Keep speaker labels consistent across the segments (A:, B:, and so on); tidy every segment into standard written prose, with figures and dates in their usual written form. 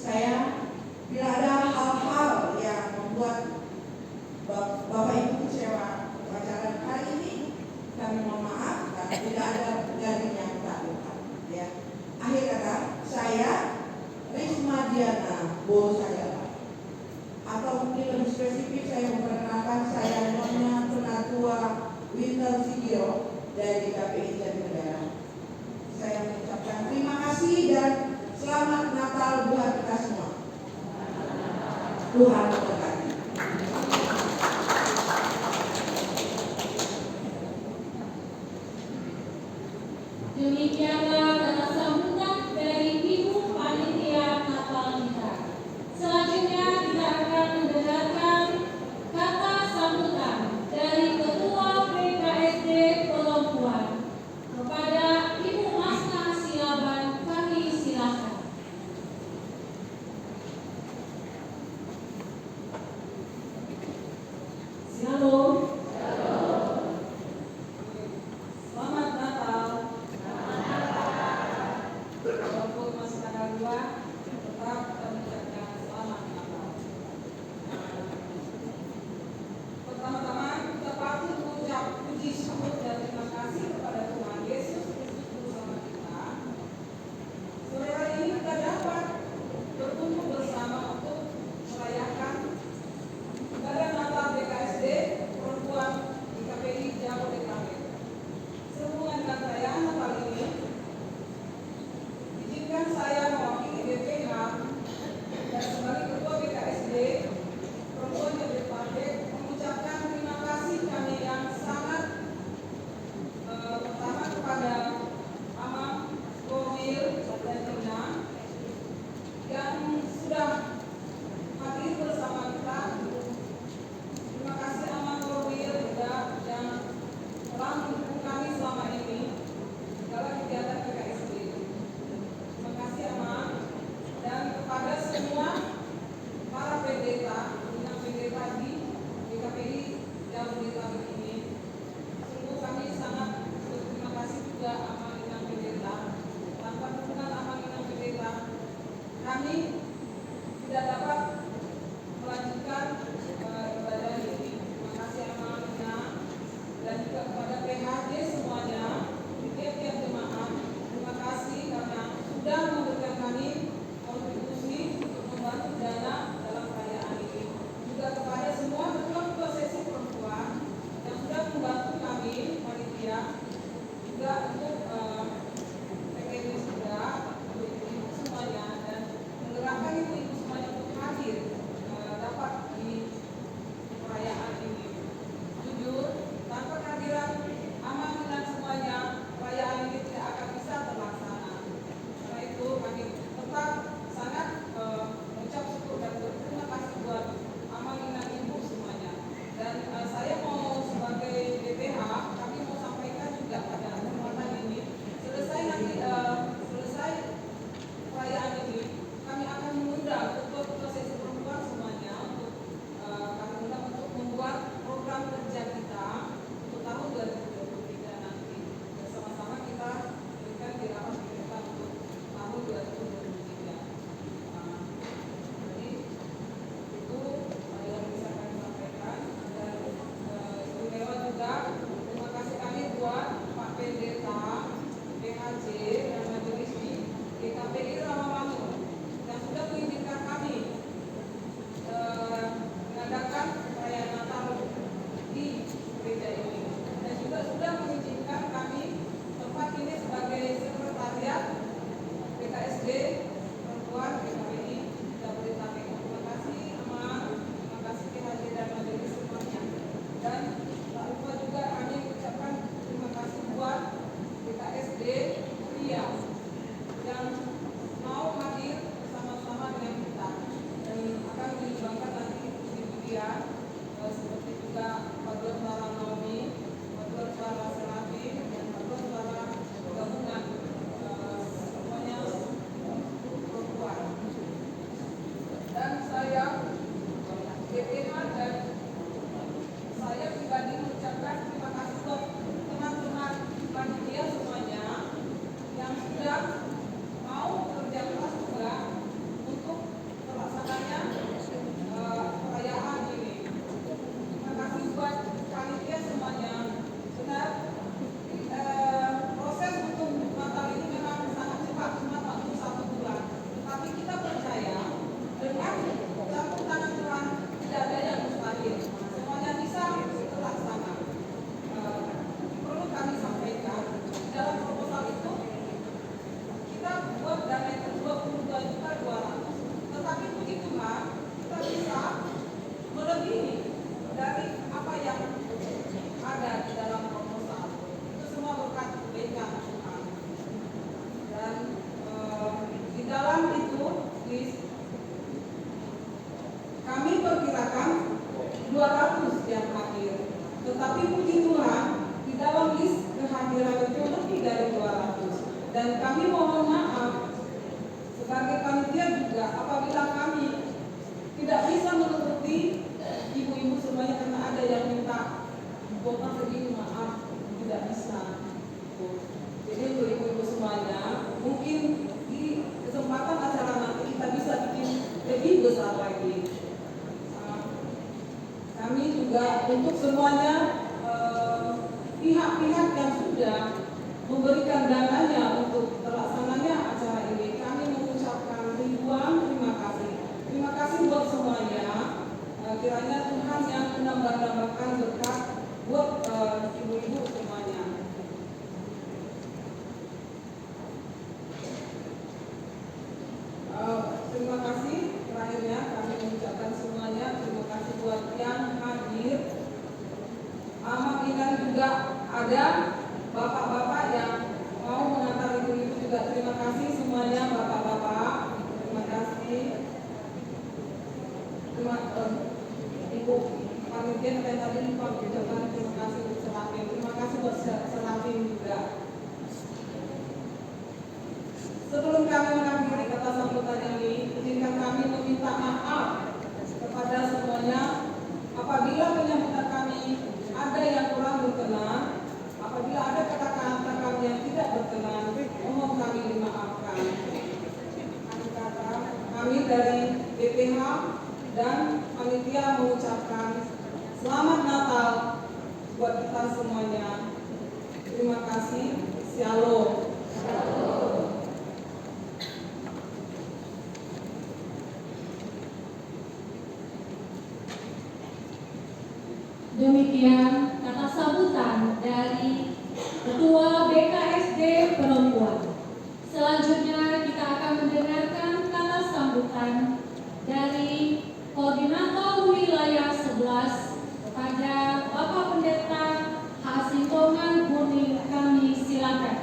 A: Saya bos saya, Pak. Atau mungkin lebih spesifik saya memperkenalkan saya Nyonya Penatua Winter Sigio dari KPI Jatinegara. Saya mengucapkan terima kasih dan selamat Natal buat kita semua. Tuhan memberkati.
B: Demikianlah kata sambutan dari Ibu Panitia Natal kita. Selanjutnya kita akan mendengarkan kata sambutan dari Ketua PKSD Perempuan kepada Ibu Masna Silaban. Kami silakan.
C: Tetapi puji Tuhan, di dalam list kehadiran itu lebih dari 200. Dan kami mohon maaf sebagai panitia juga apabila kami tidak bisa menuruti ibu-ibu semuanya karena ada yang minta bapak segini, maaf tidak bisa. Jadi untuk ibu-ibu semuanya, mungkin di kesempatan acara nanti kita bisa bikin lebih besar lagi. Kami juga untuk semuanya pihak-pihak yang sudah memberikan dananya untuk terlaksananya acara ini, kami mengucapkan ribuan terima kasih. Terima kasih buat semuanya. Kiranya Tuhan yang menambah-nambahkan berkat buat ibu-ibu semuanya. Terima kasih. Terakhirnya kami mengucapkan semuanya terima kasih buat yang hadir. Amat Indah juga ada bapak-bapak yang mau mengantar ibu-ibu juga. Terima kasih semuanya bapak-bapak. Terima kasih. Ibu panitia yang tadi lupa mengucapkan terima kasih untuk Serapin. Terima kasih buat Serapin juga. Sebelum kami mengakhiri kata sambutan ini, izinkan kami meminta maaf kepada semuanya apabila penyambutan kami ada yang kurang berkenan, apabila ada kata-kata kami yang tidak berkenan, mohon kami dimaafkan. Kami dari BPH dan panitia mengucapkan selamat Natal buat kita semuanya. Terima kasih. Shalom.
B: Demikian kata sambutan dari Ketua BKSD Perempuan. Selanjutnya kita akan mendengarkan kata sambutan dari Koordinator Wilayah 11 kepada Bapak Pendeta Hasintongan Murni. Kami silakan.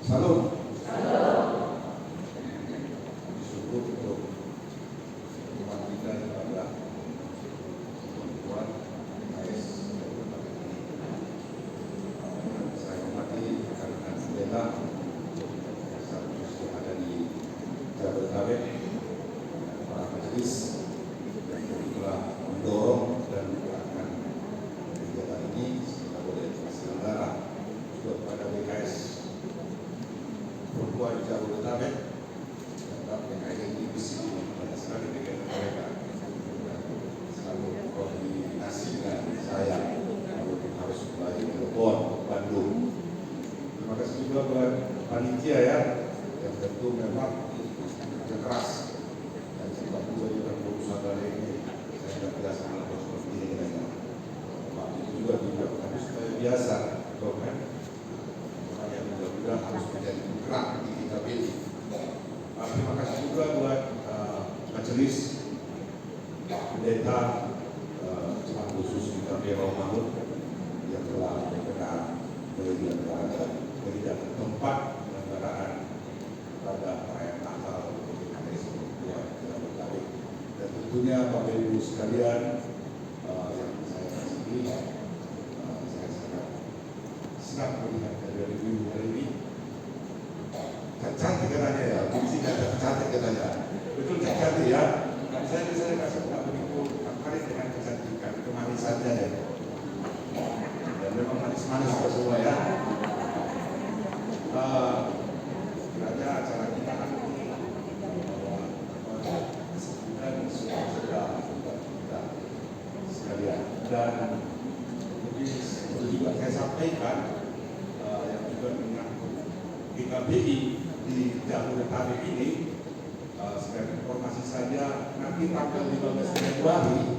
D: Salam. Panitia ya, yang tentu memang kerja keras dan juga menjadikan keputusan dari ini. Saya tidak biasa melakukan seperti ini dengan Pak itu juga dilakukan supaya biasa, kan? Yang mudah-mudahan harus menjadi gerak di kita pilih. Terima kasih juga buat majelis pendeta jemaat khusus kita Romawi yang telah berkenan menjadi tempat pada perayaan Natal dan tentunya Bapak Ibu sekalian yang saya kasihi, saya sangat senang melihat dari ibu hari ini. Cantik katanya ya, fungsi kata cantik katanya, betul cantik ya. Saya kasih tak begitu tertarik dengan kecantikan kemanisannya ya. Dan memang manis-manis semua ya. Kiranya acara kita hari ini dan sudah kita sekalian dan mungkin itu juga saya sampaikan yang juga menyangkut GKBI di Jabodetabek ini. Sebagai informasi saja, nanti tanggal 15 Februari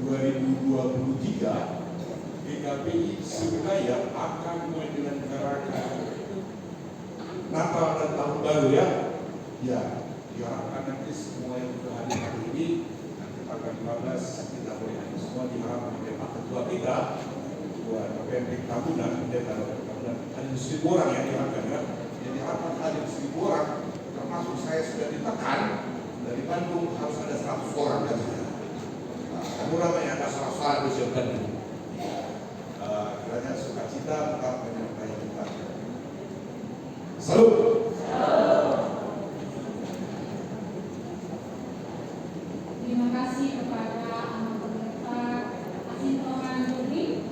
D: 2023 GKBI Surabaya akan menyelenggarakan Natal dan Tahun Baru ya. Ya, diharapkan nanti semua yang sudah hadir hari ini nanti tanggal 15 kita boleh hadir semua. Diharapkan oleh Pak Ketua kita buat pendek tahunan, pendeta tahunan ada 1.000 orang yang diharapkan ya. Yang diharapkan hadir 1.000 orang, termasuk saya sudah ditekan dari Bandung harus ada 100 orang kan. Kamu ramai ada salah-salah disiapkan ini. Kiranya sukacita tetap menyertai kita. Salut.
B: Terima kasih kepada Anak Pendeta Asintongan Dodi.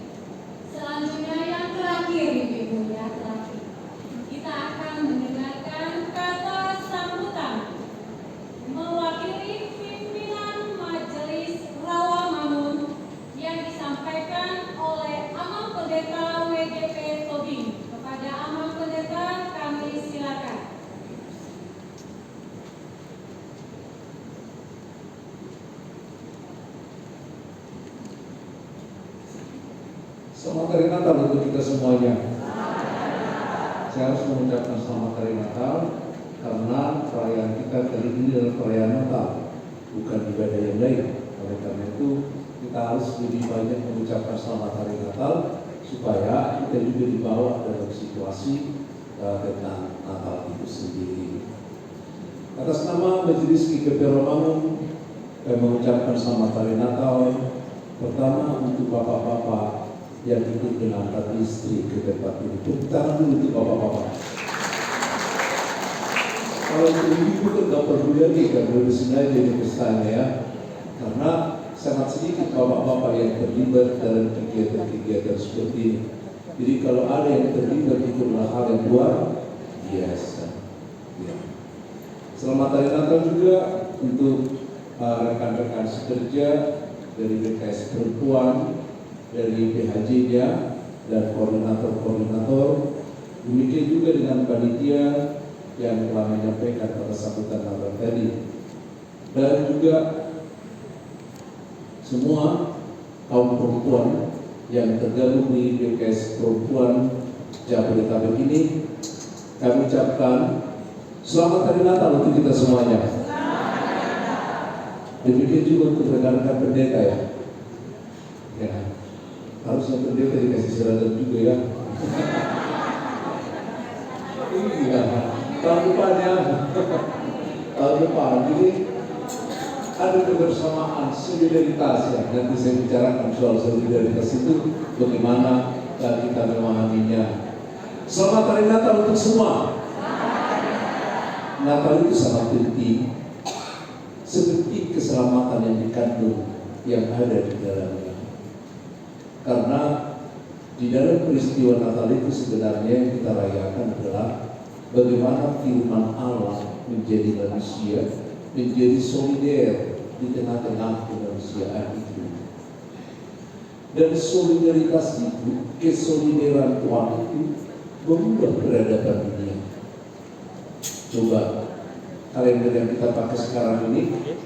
B: Selanjutnya yang terakhir, Ibu ya, terakhir. Kita akan mendengarkan kata sambutan mewakili pimpinan Majelis Rawamangun yang disampaikan oleh Amang Pendeta WGP Tobing. Kepada Amang Pendeta kami silakan.
E: Selamat Hari Natal untuk kita semuanya. Saya harus mengucapkan selamat Hari Natal karena perayaan kita kali ini adalah perayaan Natal, bukan ibadah yang lain. Oleh karena itu kita harus lebih banyak mengucapkan selamat Hari Natal supaya kita juga dibawa dalam situasi tentang Natal itu sendiri. Atas nama Majelis GKP Rawamangun, kami mengucapkan selamat Hari Natal. Pertama untuk bapak-bapak yang ikut mengantar istri ke tempat ini. Tepuk tangan dulu untuk bapak-bapak. Kalau untuk ibu kan gak perlu lagi kan, udah sengaja di pestanya ya. Karena sangat sedikit bapak-bapak yang terlibat dalam kegiatan-kegiatan seperti ini. Jadi kalau ada yang terlibat itu adalah hal yang luar biasa. Ya. Selamat Hari Natal juga untuk rekan-rekan sekerja dari BKS Perempuan, dari PHJ-nya dan koordinator-koordinator. Demikian juga dengan panitia yang telah menyampaikan pada sambutan Natal tadi. Dan juga semua kaum perempuan yang tergabung di BKS Perempuan Jabodetabek ini, kami ucapkan selamat Hari Natal untuk kita semuanya. Demikian juga untuk rekan-rekan pendeta ya. Ya. Harusnya pendeta dikasih seragam juga ya. Iya, tahun depan ya. Tahun depan, jadi ada kebersamaan, solidaritas ya. Nanti saya bicarakan soal solidaritas itu bagaimana kita memahaminya. Selamat Hari Natal untuk semua. Natal itu sangat penting, seperti keselamatan yang dikandung yang ada di dalamnya. Karena di dalam peristiwa Natal itu sebenarnya yang kita rayakan adalah bagaimana firman Allah menjadi manusia, menjadi solider di tengah-tengah kemanusiaan itu. Dan solidaritas itu, kesolideran Tuhan itu mengubah peradaban dunia. Coba kalender yang kita pakai sekarang ini,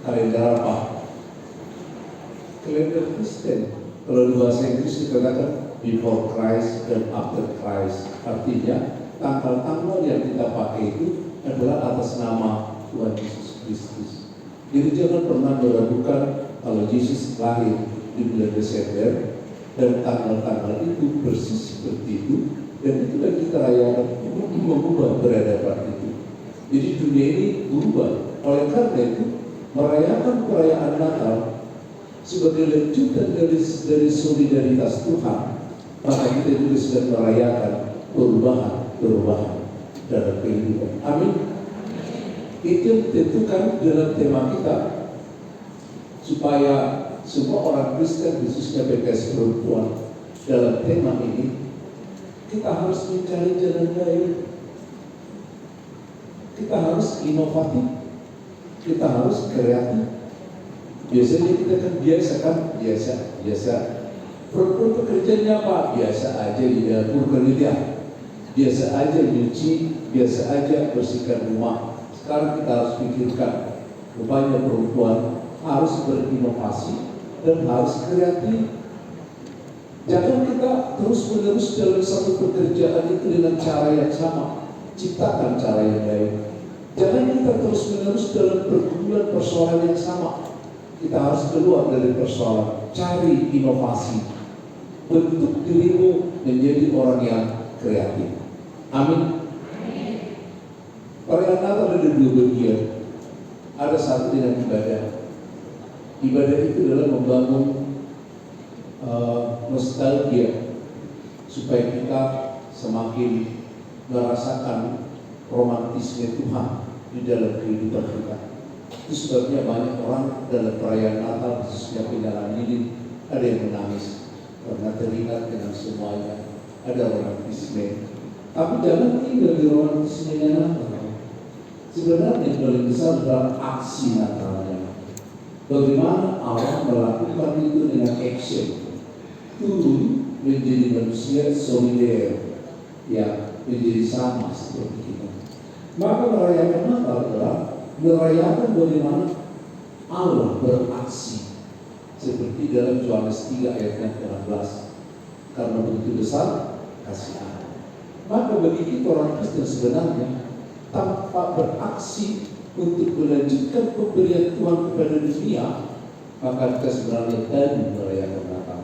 E: kalender apa? Kalender Kristen. Kalau di bahasa Inggris dikatakan before Christ dan after Christ. Artinya tanggal-tanggal yang kita pakai itu adalah atas nama Tuhan Yesus Kristus. Jadi jangan pernah meragukan kalau Yesus lahir di bulan Desember dan tanggal-tanggal itu persis seperti itu, dan itulah kita rayakan mengubah peradaban itu. Jadi dunia ini berubah. Oleh karena itu merayakan perayaan Natal sebagai lanjutan dari solidaritas Tuhan, maka kita juga sedang merayakan perubahan dalam kehidupan. Amin. Itu yang ditentukan dalam tema kita, supaya semua orang Kristen, khususnya BKS Perempuan, dalam tema ini kita harus mencari jalan lain. Kita harus inovatif, kita harus kreatif. Biasanya kita kan biasa. Perempuan pekerjaannya apa? Biasa aja di dapur kerja, biasa aja nyuci, biasa aja bersihkan rumah. Sekarang kita harus pikirkan, rupanya perempuan harus berinovasi dan harus kreatif. Jangan kita terus-menerus dalam satu pekerjaan itu dengan cara yang sama, ciptakan cara yang lain. Jangan kita terus-menerus dalam pergumulan persoalan yang sama. Kita harus keluar dari persoalan, cari inovasi, bentuk dirimu menjadi orang yang kreatif. Amin. Perayaan Natal ada dua bagian. Ada satu dengan ibadah. Ibadah itu adalah membangun nostalgia supaya kita semakin merasakan romantisme Tuhan di dalam kehidupan kita. Itu sebabnya banyak orang dalam perayaan Natal, khususnya pindahan lilin, ada yang menangis karena teringat dengan semuanya. Ada romantisme, tapi jangan tinggal di romantismenya Natal. Sebenarnya yang paling besar adalah aksi Natalnya. Bagaimana Allah melakukan itu dengan action, turun menjadi manusia solider yang menjadi sama seperti kita. Maka merayakan Natal adalah merayakan bagaimana Allah beraksi seperti dalam Yohanes 3 ayat 16. Karena begitu besar kasih Allah. Maka bagi kita orang Kristen sebenarnya tanpa beraksi untuk melanjutkan pemberian Tuhan kepada dunia, maka kita sebenarnya tadi merayakan Natal.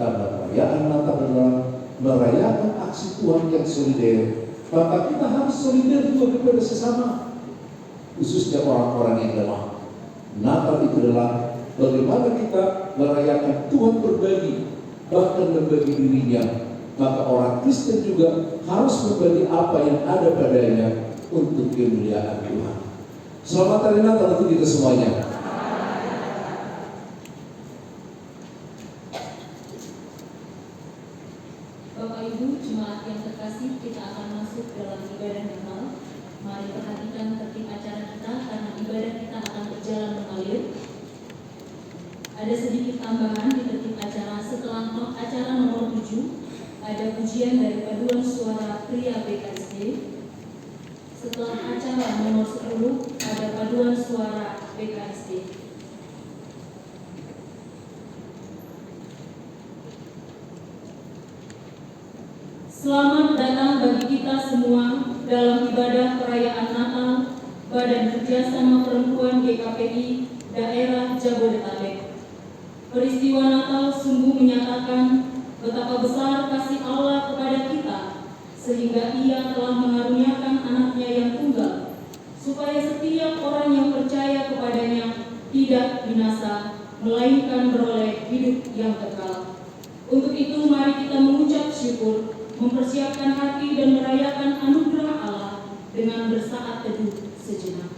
E: Karena perayaan Natal adalah merayakan aksi Tuhan yang solider, maka kita harus solider juga kepada sesama, khususnya orang-orang yang lemah. Natal itu adalah bagaimana kita merayakan Tuhan berbagi, bahkan membagi dirinya. Maka orang Kristen juga harus berbagi apa yang ada padanya untuk kemuliaan Tuhan. Selamat hari Natal untuk kita semuanya.
B: Bapak Ibu jemaat yang terkasih, kita akan masuk dalam ibadah Natal. Mari perhatikan tertib acara kita karena ibadah kita akan berjalan mengalir. Ada sedikit tambahan di tertib acara. Setelah acara nomor 7 ada pujian dari paduan suara pria BKSD. Setelah acara nomor 10 ada paduan suara BKSD. Selamat datang bagi kita semua dalam ibadah perayaan Natal Badan Kerjasama Perempuan GKPI Daerah Jabodetabek. Peristiwa Natal sungguh menyatakan betapa besar kasih Allah kepada kita, sehingga Ia telah mengaruniakan anaknya yang tunggal, supaya setiap orang yang percaya kepadanya tidak binasa, melainkan beroleh hidup yang kekal. Untuk itu mari kita mengucap syukur, mempersiapkan hati dan merayakan anugerah Allah dengan bersaat teduh sejenak.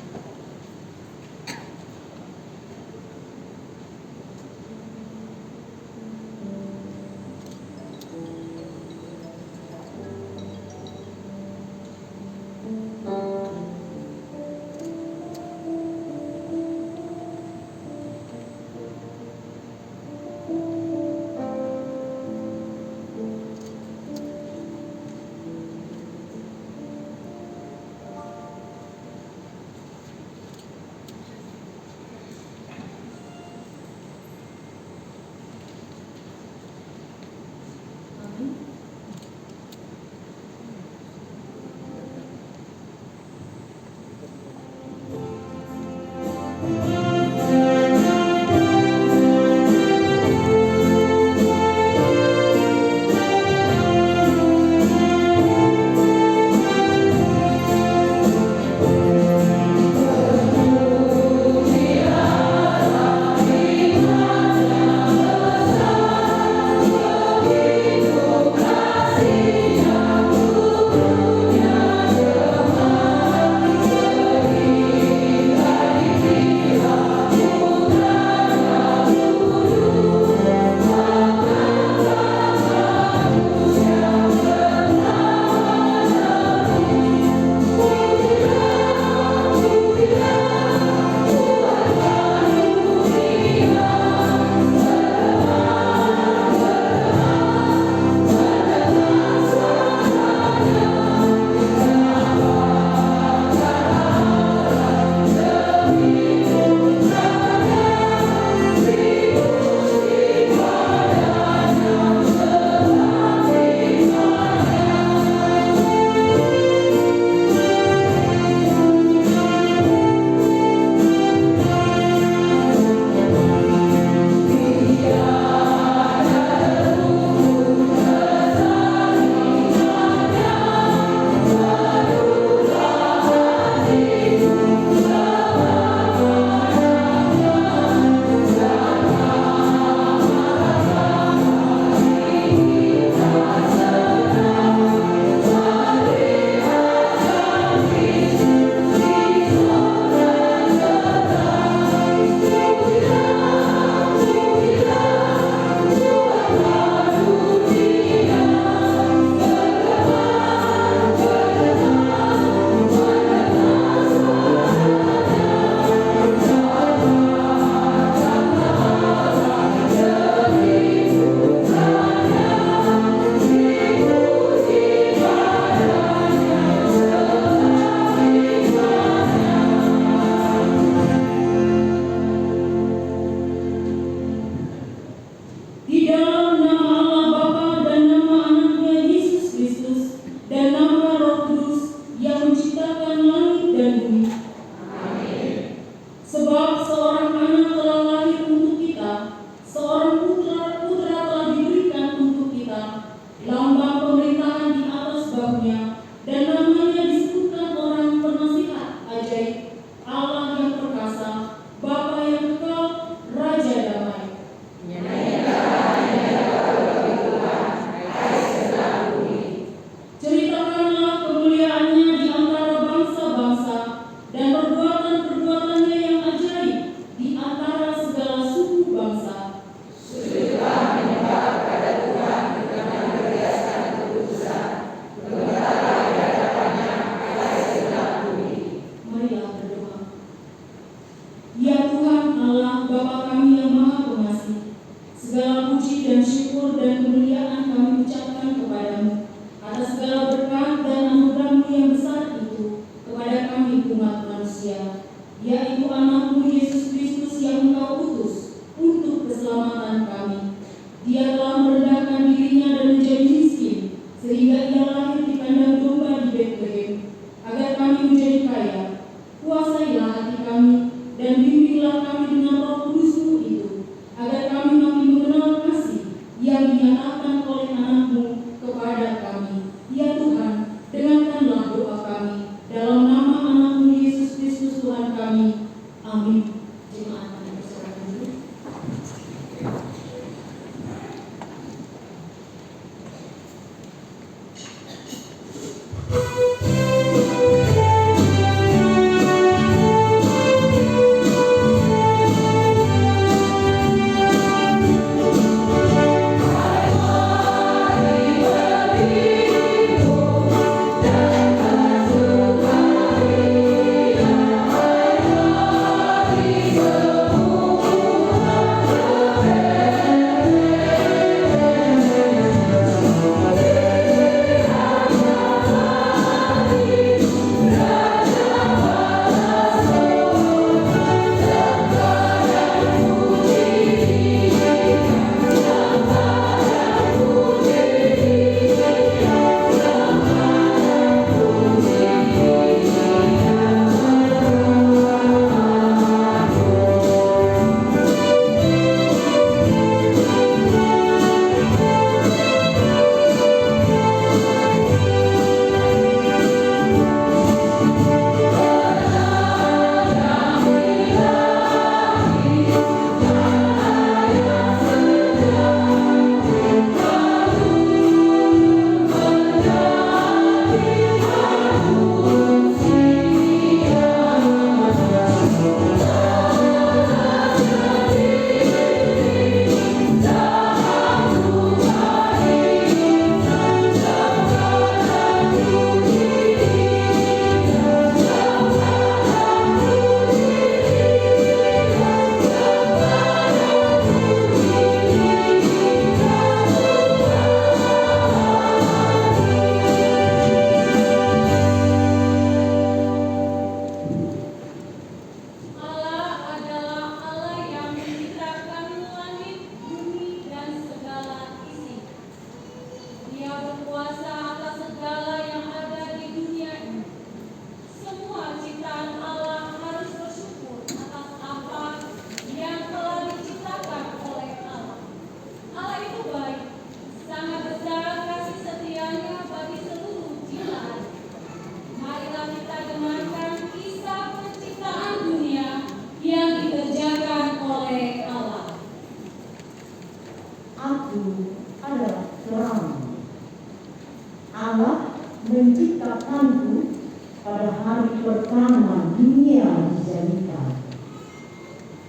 F: diciptakanku pada hari pertama dunia dijadikan.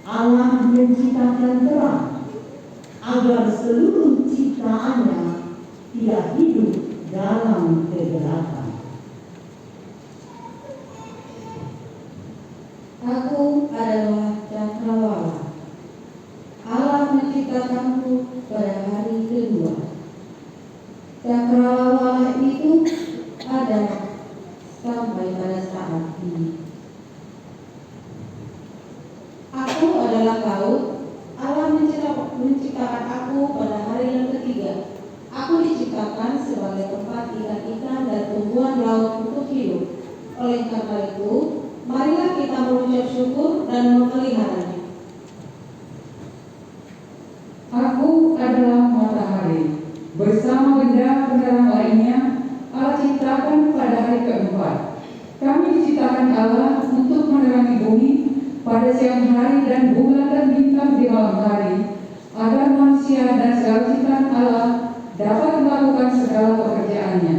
F: Allah menciptakan terang agar seluruh ciptaannya tidak hidup dalam kegelapan.
G: Aku adalah cakrawala. Allah menciptakanku pada hari kedua. Cakrawala itu ada sampai pada saat ini. Aku adalah laut. Allah menciptakan aku pada hari yang ketiga. Aku diciptakan sebagai tempat ikan-ikan dan tumbuhan laut untuk hidup. Oleh karena itu, marilah kita mengucap syukur dan memeliharanya.
H: Aku adalah matahari. Bersama benda penerang lainnya, Allah ciptakan pada hari keempat. Kami diciptakan Allah untuk menerangi bumi pada siang hari dan bulan dan bintang di malam hari, agar manusia dan segala ciptaan Allah dapat melakukan segala pekerjaannya.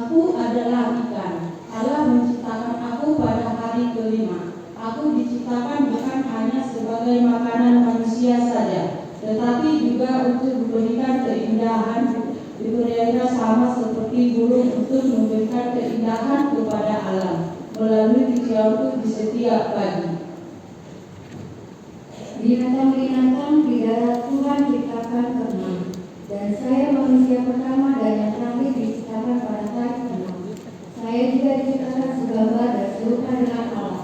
G: Aku adalah ikan. Allah menciptakan aku pada hari kelima. Aku diciptakan bukan hanya sebagai makanan manusia saja, tetapi juga untuk memberikan keindahan, diberikan sama seperti burung untuk memberikan keindahan kepada alam melalui kicauku di setiap pagi.
F: Binatang-binatang di darat Tuhan ciptakan keenam, dan saya manusia pertama dan yang terakhir diciptakan pada hari keenam. Saya juga diciptakan segambar dan serupa dengan Allah.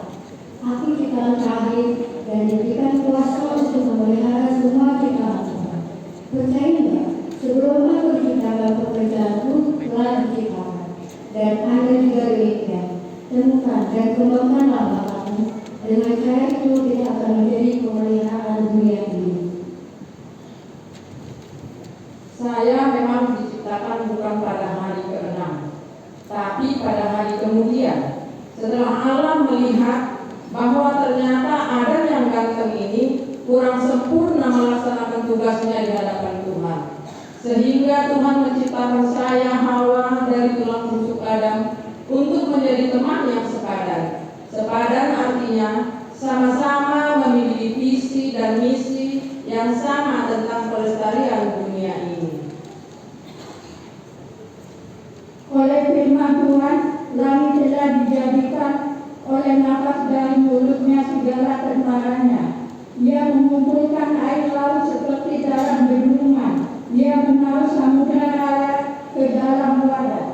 F: Aku ciptaan terakhir dan diberikan kuasa untuk memelihara semua ciptaan Tuhan. Percaya enggak? Sebelum aku diciptakan, pekerjaanku telah diciptakan, dan Anda juga demikian. Temukan dan kembangkanlah bakatmu. Dengan cara itu kita akan menjadi pemeliharaan dunia ini.
A: Saya memang diciptakan bukan pada hari ke-6, tapi pada hari kemudian. Setelah Allah melihat bahwa ternyata Adam yang ganteng ini kurang sempurna melaksanakan tugasnya di hadapan Tuhan, sehingga Tuhan menciptakan saya, Hawa, dari tulang rusuk Adam untuk menjadi teman yang sepadan. Sepadan artinya sama-sama memiliki visi dan misi yang sama tentang pelestarian dunia ini.
F: Oleh firman Tuhan, langit telah dijadikan oleh nafas dari mulutnya segala tentarannya. Ia mengumpulkan air laut seperti dalam bendungan. Ia menaruh samudera raya ke dalam wadah.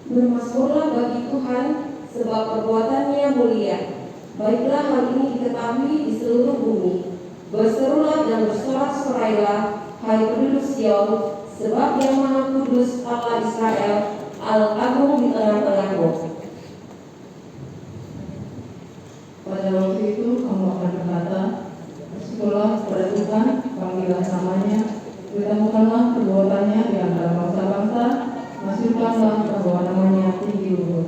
G: Bermasmurlah bagi Tuhan, sebab perbuatannya mulia. Baiklah hal ini diketahui di seluruh bumi. Berserulah dan bersorak-sorailah, hai penduduk Sion, sebab yang Maha Kudus Allah Israel, Al-Agung di tengah-tengahmu.
A: Pada waktu itu kamu akan berkata, bersikulah kepada Tuhan, panggillah namanya, ditemukanlah perbuatannya di antara bangsa-bangsa, masukkanlah bahwa namanya tinggi luhur.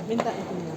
C: Minta itu ya.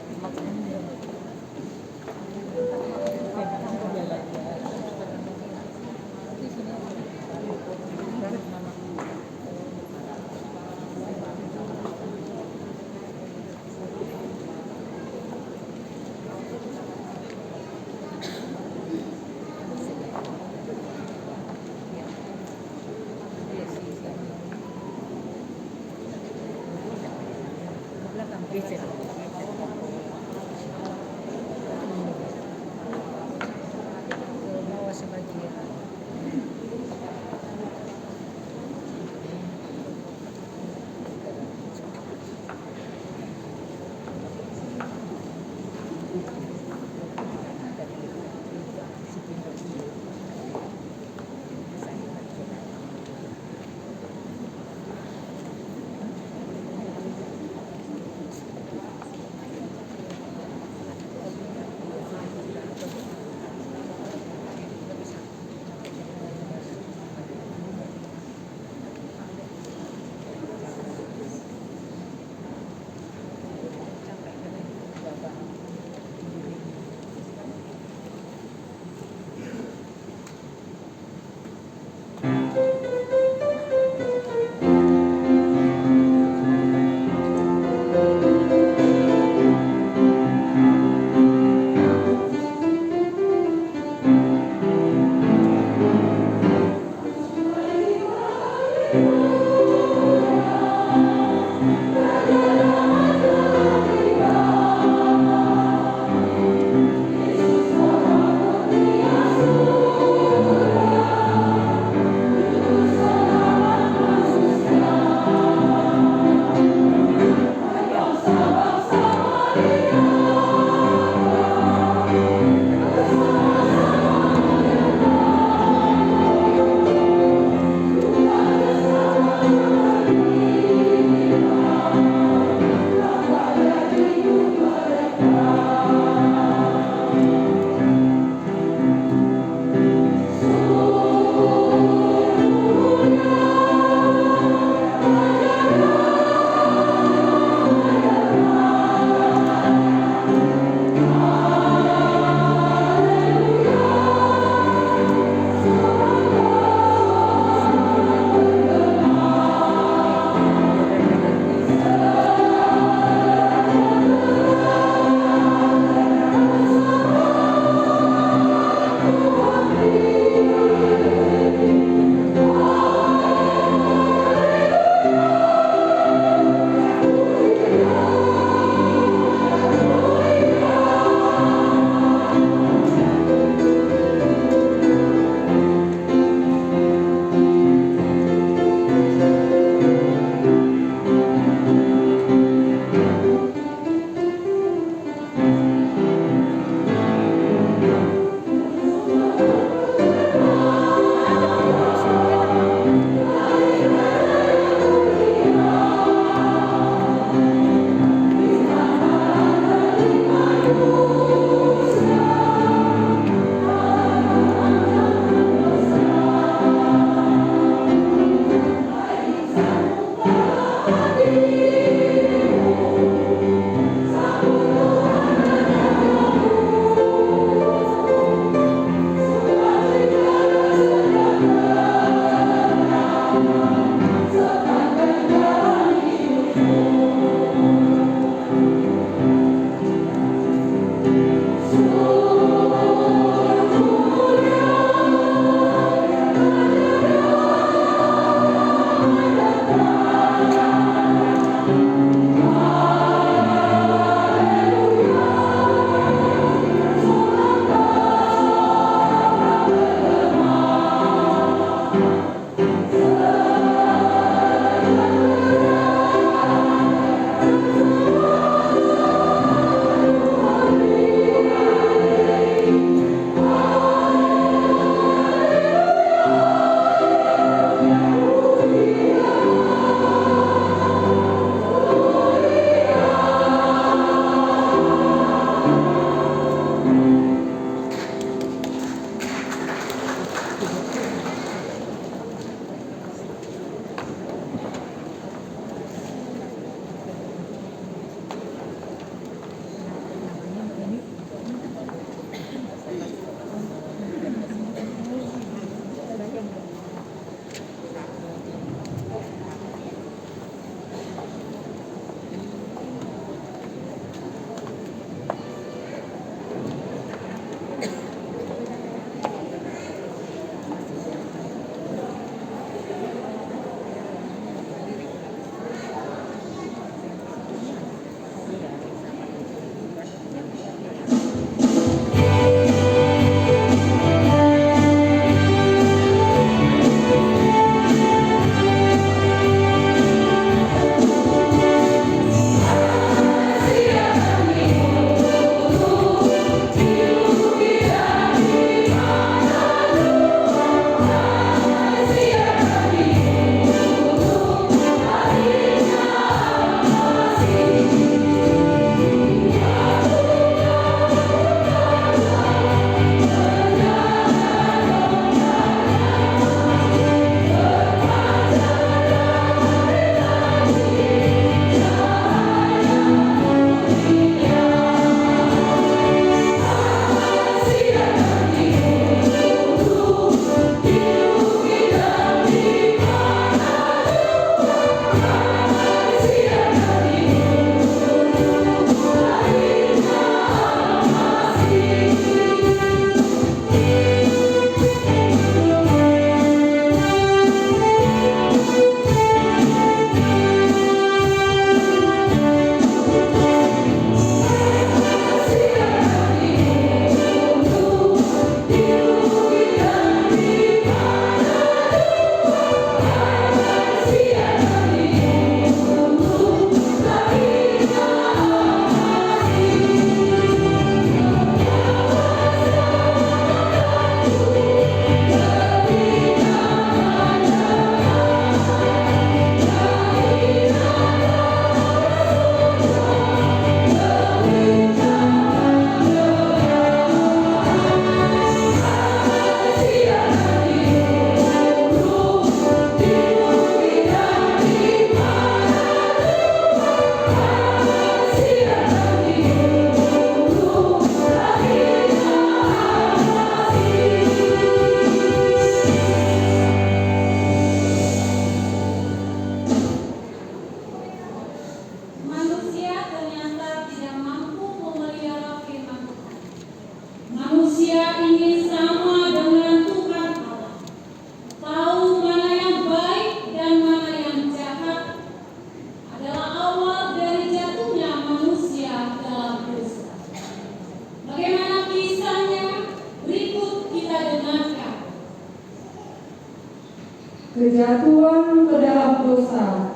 H: berjatuhan ke dalam dosa.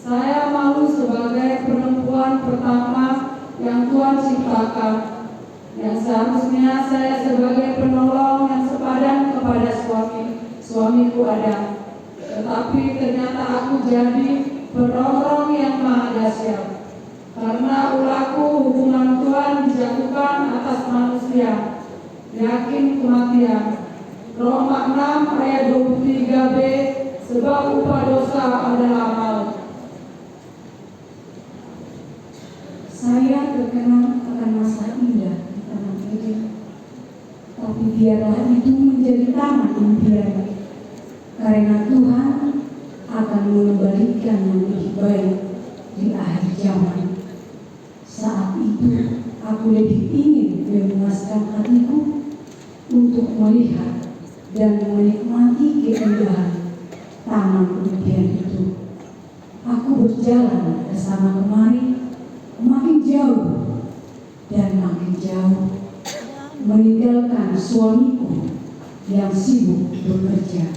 H: Saya malu sebagai perempuan pertama yang Tuhan ciptakan, yang seharusnya saya sebagai penolong yang sepadan kepada suamiku Adam. Tetapi ternyata aku jadi perongrong yang maha dahsyat. Karena ulahku hukuman Tuhan dijatuhkan atas manusia, yakin kematian. Roma 6 ayat 23b, sebab upah dosa adalah maut.
F: Saya terkenang akan masa indah di Taman Eden, tapi biarlah itu menjadi taman impian, karena Tuhan akan mengembalikan yang lebih baik di akhir zaman. Saat itu aku lebih ingin memuaskan hatiku untuk melihat dan menikmati keindahan taman impian itu. Aku berjalan ke sana kemari, makin jauh dan makin jauh, meninggalkan suamiku yang sibuk bekerja.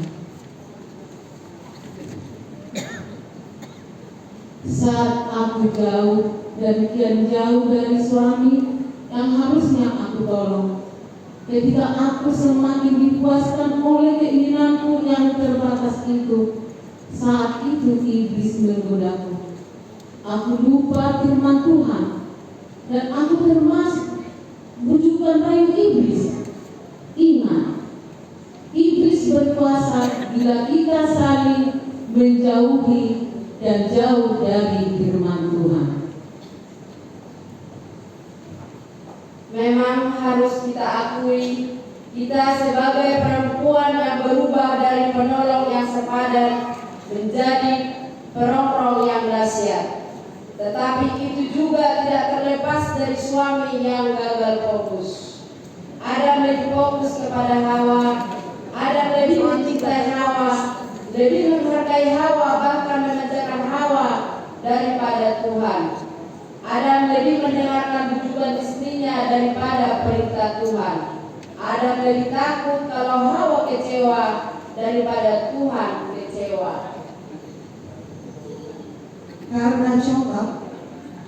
G: Saat aku jauh dan kian jauh dari suami yang harusnya aku tolong, ketika aku semakin dipuaskan oleh keinginanku yang terbatas itu, saat itu iblis menggodaku. Aku lupa firman Tuhan dan aku termasuk bujukan rayu iblis. Ingat, iblis berkuasa bila kita saling menjauhi dan jauh dari firman Tuhan.
I: Memang harus kita akui, kita sebagai perempuan yang berubah dari penolong yang sepadan menjadi perongrong yang dahsyat. Tetapi itu juga tidak terlepas dari suami yang gagal fokus. Adam lebih fokus kepada Hawa, Adam lebih mencintai Hawa, lebih menghargai Hawa, bahkan mengerjakan Hawa daripada Tuhan. Adam lebih mendengarkan bujukan istrinya daripada perintah Tuhan. Adam lebih takut kalau Hawa kecewa daripada Tuhan kecewa.
A: Karena congkak,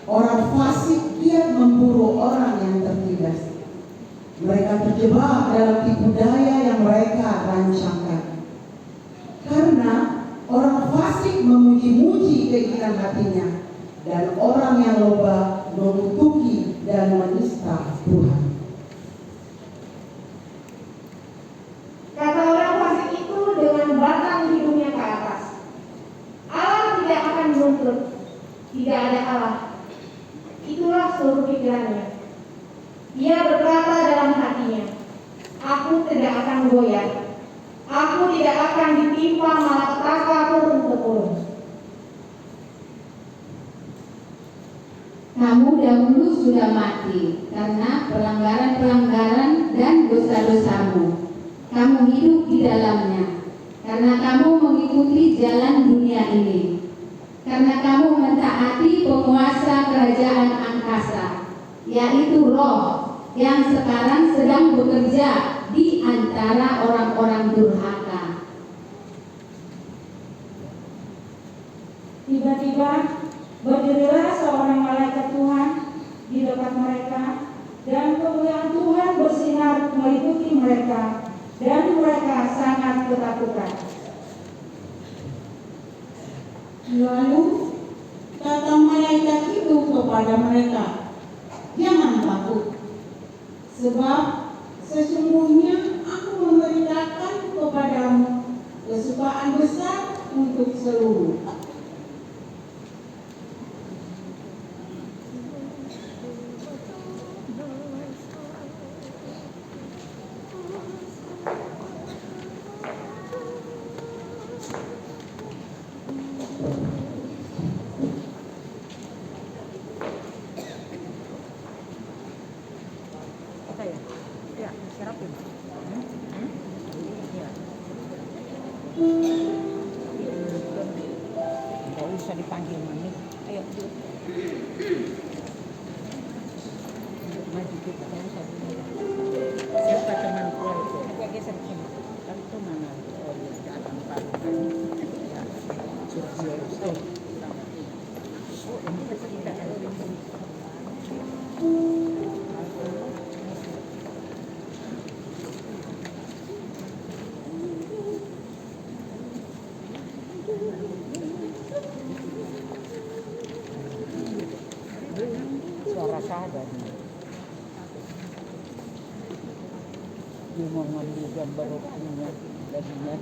A: orang fasik giat memburu orang yang tertindas. Mereka terjebak dalam tipu daya yang mereka rancangkan. Karena orang fasik memuji-muji keinginan hatinya, dan orang yang loba mengutuki dan menista Tuhan.
J: Kata orang fasik itu dengan batang hidungnya ke atas, Allah tidak akan menuntut, tidak ada Allah. Itulah seluruh pikirannya. Ia berkata dalam hatinya, aku tidak akan goyah, aku tidak akan ditimpa malapetaka turun-temurun.
G: Kamu dahulu sudah mati karena pelanggaran-pelanggaran dan dosa-dosamu. Kamu hidup di dalamnya karena kamu mengikuti jalan dunia ini. Karena kamu mentaati penguasa kerajaan angkasa, yaitu roh yang sekarang sedang bekerja di antara orang-orang durhaka.
J: Tiba-tiba berdirilah seorang malaikat Tuhan di dekat mereka, dan kemuliaan Tuhan bersinar meliputi mereka, dan mereka sangat ketakutan.
C: Lalu kata malaikat itu kepada mereka, jangan takut, sebab sesungguhnya aku memberitakan kepadamu kesukaan besar untuk seluruh.
K: Nggak usah dipanggil mami. Ayo duduk. Maju kita, nggak usah duduk. Siapa teman keluarga? Agak geser sini. Kan itu mana? Oh iya, datang pagi. Suara sadar. Dia mau ngambil gambar punya darinya.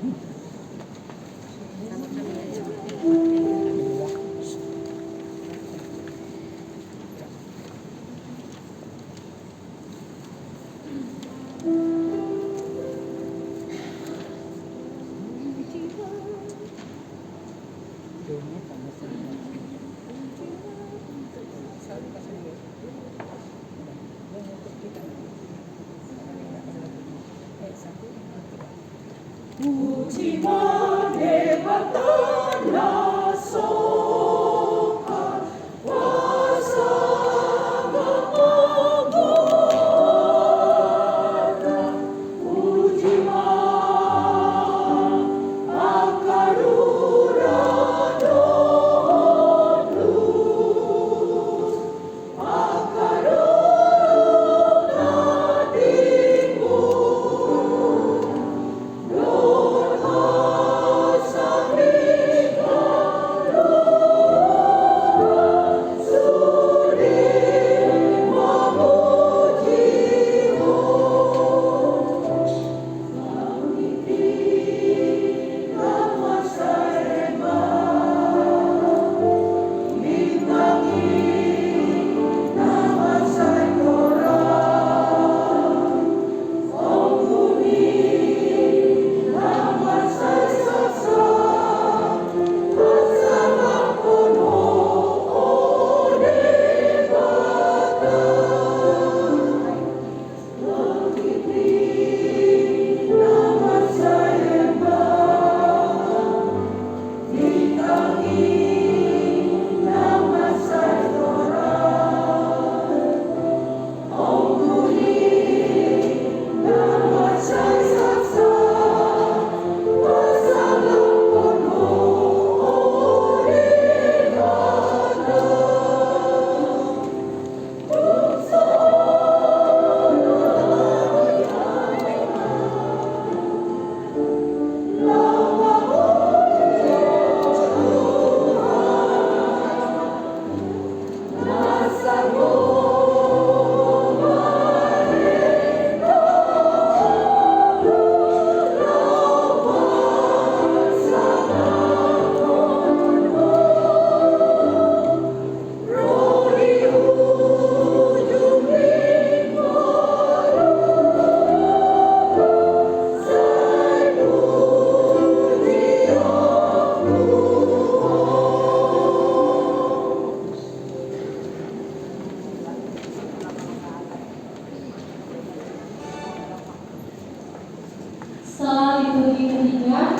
B: Setelah liturgi ketiga,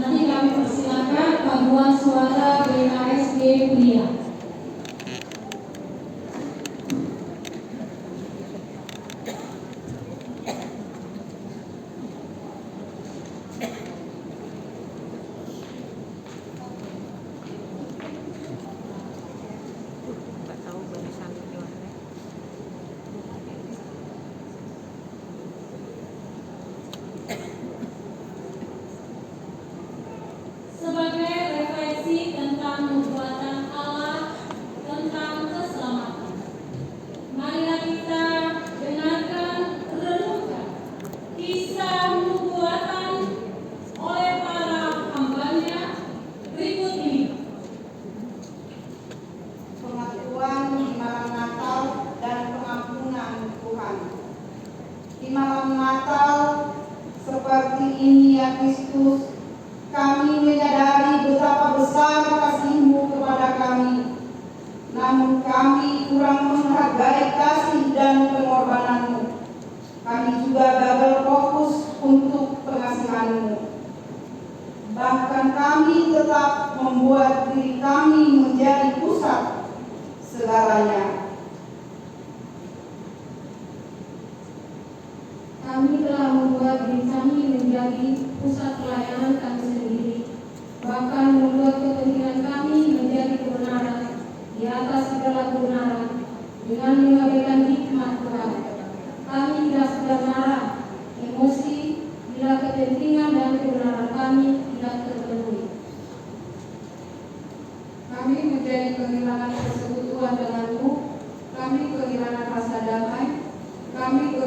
B: nanti kami persilakan paduan suara BKSG Pria. Sebagai refleksi tentang nubuatan Allah tentang keselamatan, marilah kita dengarkan renungkan kisah nubuatan oleh para hambanya berikut ini.
A: Pengakuan di malam Natal dan pengampunan Tuhan. Di malam Natal seperti ini ya Kristus, kami menyadari betapa besar kasih-Mu kepada kami. Namun kami kurang menghargai kasih dan pengorbanan-Mu. Kami juga gagal fokus untuk pengasihan-Mu. Bahkan kami tetap membuat diri kami menjadi pusat segalanya.
F: Kami telah membuat diri kami menjadi pusat pelayanan kami sendiri, bahkan membuat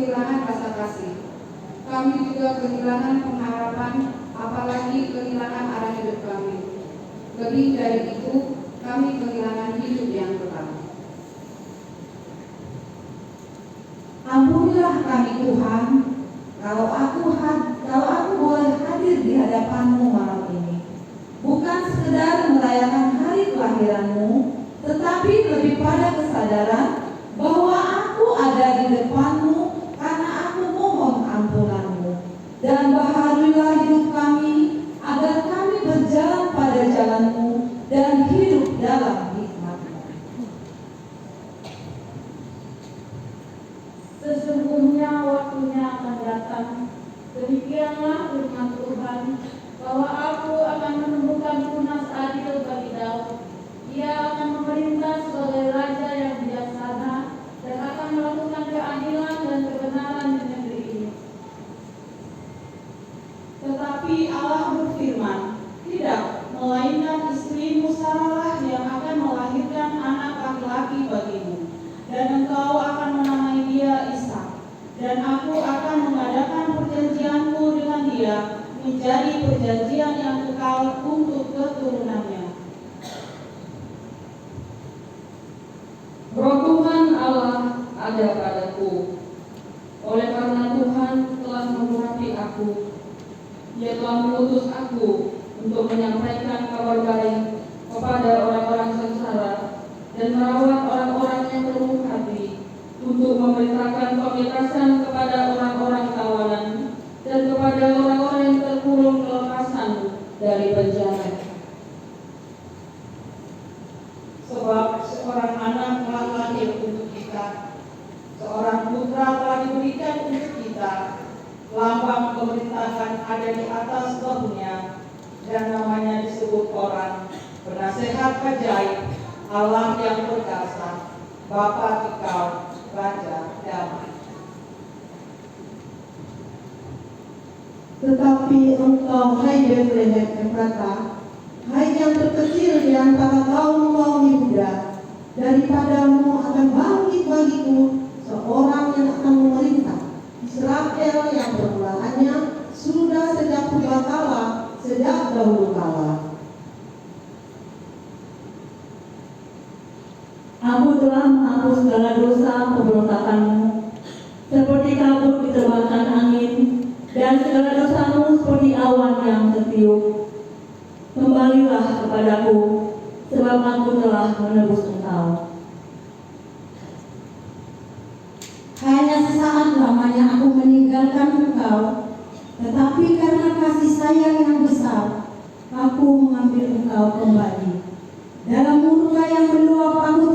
G: kehilangan rasa kasih. Kami juga kehilangan pengharapan, apalagi kehilangan arah hidup kami. Lebih dari itu, kami kehilangan hidup yang tetap.
L: Ampunilah kami Tuhan, kalau aku boleh hadir di hadapan-Mu malam ini, bukan sekedar merayakan hari kelahiran-Mu, tetapi lebih pada kesadaran bahwa aku ada di depan-Mu karena aku mohon ampunan-Mu. Dan baharuilah hidup kami agar kami berjalan pada jalan-Mu dan hidup dalam hikmat-Mu.
G: Sesungguhnya waktunya akan datang, demikianlah firman Tuhan, bahwa aku akan menemukan tunas adil bagi Daud. Ia akan memerintah sebagai raja yang bijaksana dan akan melakukan keadilan dan kebenaran di negeri ini.
L: Tetapi Allah berfirman, tidak, melainkan istrimu Sarah yang akan melahirkan anak laki-laki bagimu, dan engkau akan menamai dia Ishak, dan aku akan mengadakan perjanjianku dengan dia menjadi perjanjian yang kekal untuk keturunannya.
B: Roh Tuhan Allah ada padaku, oleh karena Tuhan telah mengurapi aku. Ia telah mengutus aku untuk menyampaikan kabar baik kepada orang-orang sengsara dan merawat orang-orang yang lemah hati, untuk memerintahkan pembebasan kepada orang-orang tawanan dan kepada orang-orang yang terkurung kelepasan dari penjara.
L: Sebab seorang anak telah lahir untuk kita, seorang putra telah diberikan untuk kita, lambang pemerintahan ada di atas bahunya, dan namanya disebut orang Penasehat Ajaib, Allah yang perkasa, Bapa Kekal, Raja Damai.
J: Tetapi engkau, hai Bethlehem Efratah, hai yang terkecil di antara kaum-kaum Yehuda, daripadamu akan bangkit bagiku seorang yang akan memerintah Israel yang permulaannya sudah sejak purbakala, sejak dahulu kala.
M: Aku telah menghapus segala dosa pemberontakanmu, seperti kabut diterbangkan angin, dan segala dosamu seperti awan yang tertiup. Kembalilah kepadaku, sebab aku telah menebus engkau.
L: Hanya sesaat lamanya aku meninggalkan engkau, tetapi karena kasih sayang yang besar, aku mengambil engkau kembali. Dalam murka yang meluap aku